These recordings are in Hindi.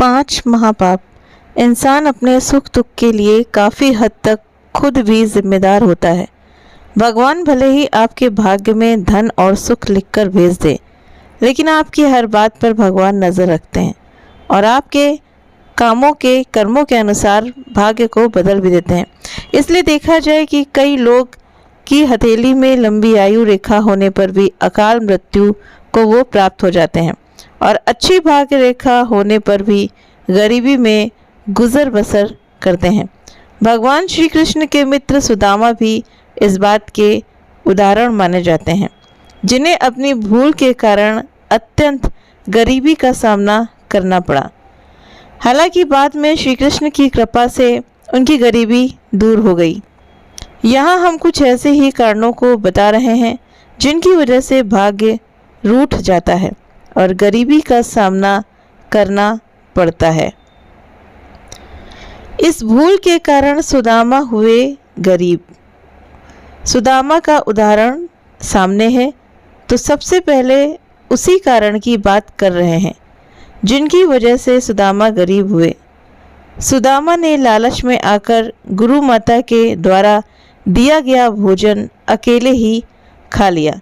5 महापाप। इंसान अपने सुख दुख के लिए काफ़ी हद तक खुद भी जिम्मेदार होता है। भगवान भले ही आपके भाग्य में धन और सुख लिखकर भेज दे, लेकिन आपकी हर बात पर भगवान नज़र रखते हैं और आपके कामों के कर्मों के अनुसार भाग्य को बदल भी देते हैं। इसलिए देखा जाए कि कई लोग की हथेली में लंबी आयु रेखा होने पर भी अकाल मृत्यु को वो प्राप्त हो जाते हैं और अच्छी भाग्य रेखा होने पर भी गरीबी में गुजर बसर करते हैं। भगवान श्री कृष्ण के मित्र सुदामा भी इस बात के उदाहरण माने जाते हैं, जिन्हें अपनी भूल के कारण अत्यंत गरीबी का सामना करना पड़ा। हालांकि बाद में श्री कृष्ण की कृपा से उनकी गरीबी दूर हो गई। यहाँ हम कुछ ऐसे ही कारणों को बता रहे हैं जिनकी वजह से भाग्य रूठ जाता है और गरीबी का सामना करना पड़ता है। इस भूल के कारण सुदामा हुए गरीब। सुदामा का उदाहरण सामने है, तो सबसे पहले उसी कारण की बात कर रहे हैं जिनकी वजह से सुदामा गरीब हुए। सुदामा ने लालच में आकर गुरु माता के द्वारा दिया गया भोजन अकेले ही खा लिया,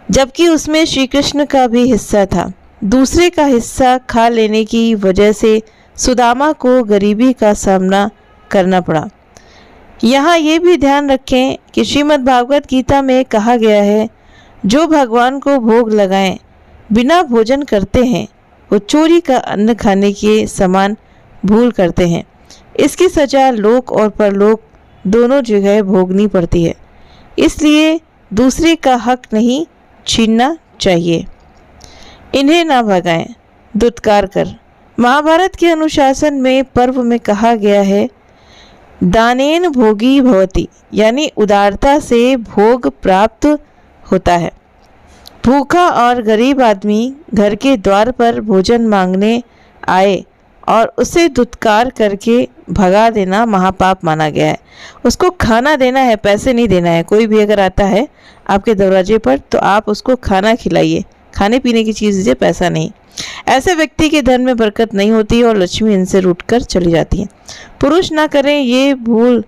जबकि उसमें श्री कृष्ण का भी हिस्सा था। दूसरे का हिस्सा खा लेने की वजह से सुदामा को गरीबी का सामना करना पड़ा। यहाँ ये भी ध्यान रखें कि श्रीमद् भागवत गीता में कहा गया है, जो भगवान को भोग लगाएं बिना भोजन करते हैं वो चोरी का अन्न खाने के समान भूल करते हैं। इसकी सजा लोक और परलोक दोनों जगह भोगनी पड़ती है, इसलिए दूसरे का हक नहीं छीनना चाहिए। इन्हें ना भगाएं, दुत्कार कर। महाभारत के अनुशासन में पर्व में कहा गया है, दानेन भोगी भवति, यानी उदारता से भोग प्राप्त होता है। भूखा और गरीब आदमी घर के द्वार पर भोजन मांगने आए और उसे दुत्कार करके भगा देना महापाप माना गया है। उसको खाना देना है, पैसे नहीं देना है। कोई भी अगर आता है आपके दरवाजे पर तो आप उसको खाना खिलाइए, खाने पीने की चीज़ दीजिए, पैसा नहीं। ऐसे व्यक्ति के धन में बरकत नहीं होती और लक्ष्मी इनसे रूठकर चली जाती है। पुरुष ना करें ये भूल।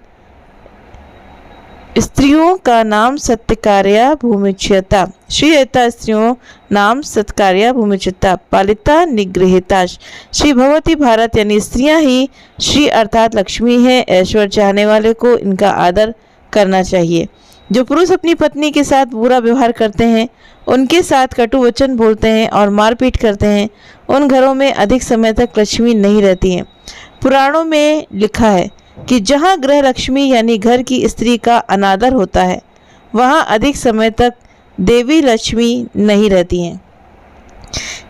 स्त्रियों का नाम सत्कार्या भूमिच्यता, श्रीयता स्त्रियों नाम सत्कार्या भूमिच्यता, पालिता निगृहीता। श्री भगवती भारत, यानी स्त्रियां ही श्री अर्थात लक्ष्मी है। ऐश्वर्य चाहने वाले को इनका आदर करना चाहिए। जो पुरुष अपनी पत्नी के साथ बुरा व्यवहार करते हैं, उनके साथ कटु वचन बोलते हैं और मारपीट करते हैं, उन घरों में अधिक समय तक लक्ष्मी नहीं रहती हैं। पुराणों में लिखा है कि जहाँ गृह लक्ष्मी यानी घर की स्त्री का अनादर होता है, वहाँ अधिक समय तक देवी लक्ष्मी नहीं रहती हैं,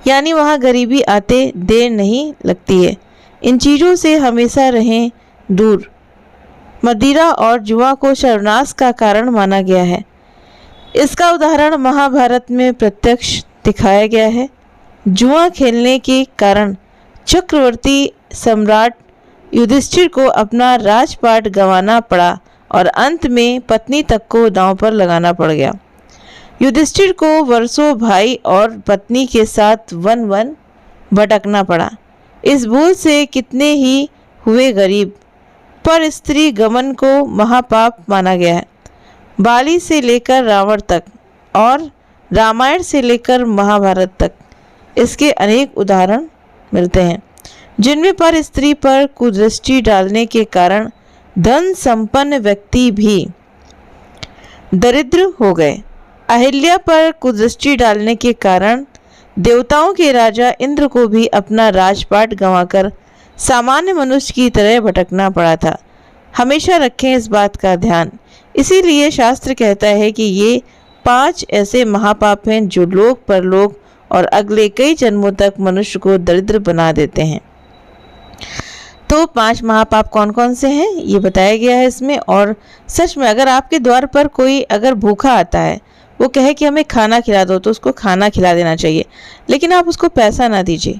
यानी वहाँ गरीबी आते देर नहीं लगती है। इन चीज़ों से हमेशा रहें दूर। मदिरा और जुआ को सर्वनाश का कारण माना गया है। इसका उदाहरण महाभारत में प्रत्यक्ष दिखाया गया है। जुआ खेलने के कारण चक्रवर्ती सम्राट युधिष्ठिर को अपना राजपाट गंवाना पड़ा और अंत में पत्नी तक को दांव पर लगाना पड़ गया। युधिष्ठिर को वर्षों भाई और पत्नी के साथ वन वन भटकना पड़ा। इस भूल से कितने ही हुए गरीब। पर स्त्री गमन को महापाप माना गया है। बाली से लेकर रावण तक और रामायण से लेकर महाभारत तक इसके अनेक उदाहरण मिलते हैं, जिनमें पर स्त्री पर कुदृष्टि डालने के कारण धन संपन्न व्यक्ति भी दरिद्र हो गए। अहिल्या पर कुदृष्टि डालने के कारण देवताओं के राजा इंद्र को भी अपना राजपाट गंवाकर सामान्य मनुष्य की तरह भटकना पड़ा था। हमेशा रखें इस बात का ध्यान। इसीलिए शास्त्र कहता है कि ये 5 ऐसे महापाप हैं जो लोक परलोक और अगले कई जन्मों तक मनुष्य को दरिद्र बना देते हैं। तो 5 महापाप कौन कौन से हैं ये बताया गया है इसमें। और सच में अगर आपके द्वार पर कोई अगर भूखा आता है, वो कहे कि हमें खाना खिला दो, तो उसको खाना खिला देना चाहिए, लेकिन आप उसको पैसा ना दीजिए।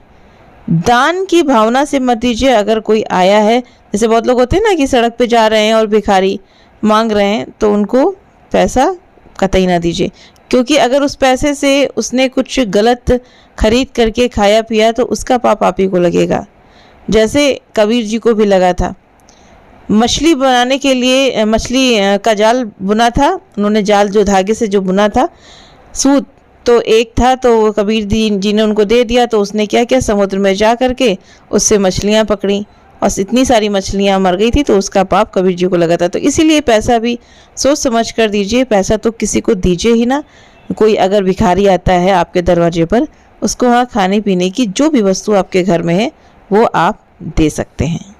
दान की भावना से मत दीजिए। अगर कोई आया है, जैसे बहुत लोग होते हैं ना कि सड़क पे जा रहे हैं और भिखारी मांग रहे हैं, तो उनको पैसा कतई ना दीजिए, क्योंकि अगर उस पैसे से उसने कुछ गलत खरीद करके खाया पिया तो उसका पाप आप ही को लगेगा। जैसे कबीर जी को भी लगा था। मछली बनाने के लिए मछली का जाल बुना था उन्होंने, जाल जो धागे से जो बुना था, सूत तो एक था, तो कबीर जी ने उनको दे दिया। तो उसने क्या किया, समुद्र में जा करके उससे मछलियाँ पकड़ी और इतनी सारी मछलियाँ मर गई थी, तो उसका पाप कबीर जी को लगा था। तो इसीलिए पैसा भी सोच समझ कर दीजिए, पैसा तो किसी को दीजिए ही ना। कोई अगर भिखारी आता है आपके दरवाजे पर, उसको हाँ खाने पीने की जो भी वस्तु आपके घर में है वो आप दे सकते हैं।